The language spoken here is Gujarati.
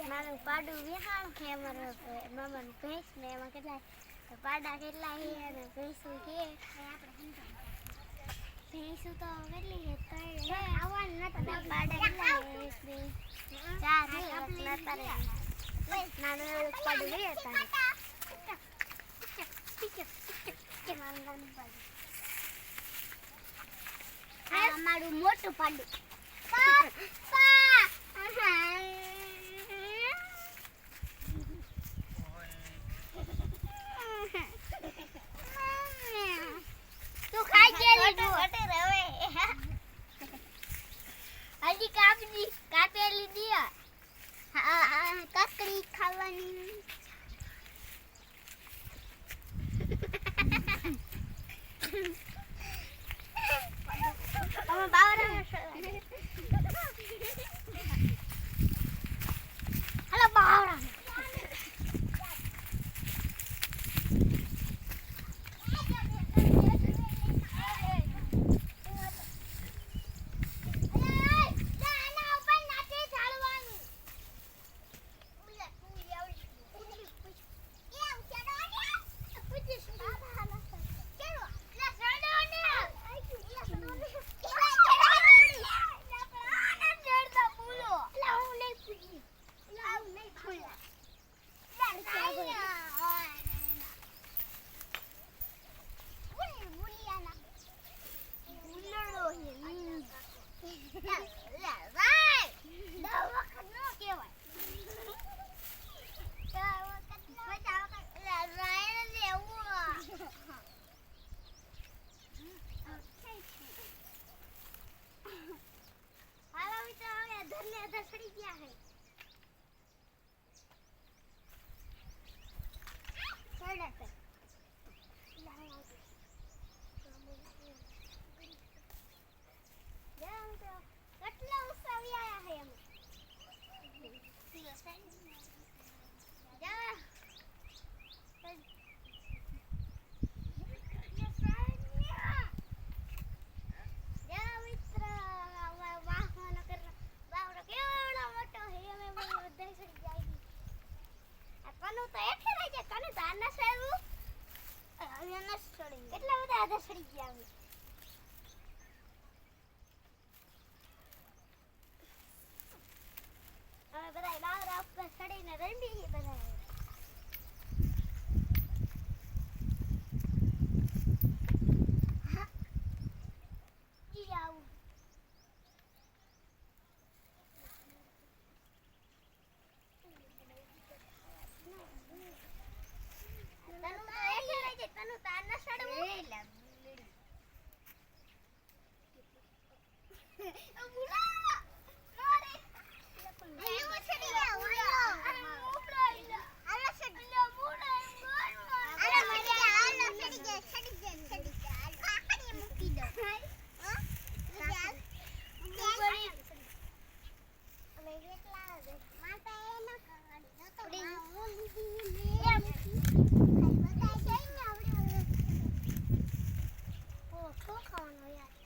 મારું પાડું વિહાણ છે અમારું મામાનું ભેંસ ને એમાં કેટલા પાડા કેટલા છે અને ભેંસું છે ભેંસું તો કેટલી છે ત્રણ છે આવવાનું નથી પાડા કેટલા છે ચાર છે તારે નાનું એવું પાડું છે તારે અમારું મોટું પાડું તું ખાઈ ગયેલી હજી કાપેલી દિયા કાકડી ખાવાની અમે બાવરા હાલો બાવરા કેટલા બધા આધા સડી ગયા હવે બધા બાવરા ઉપર સડીને રમી બધા ખાવાનું યાર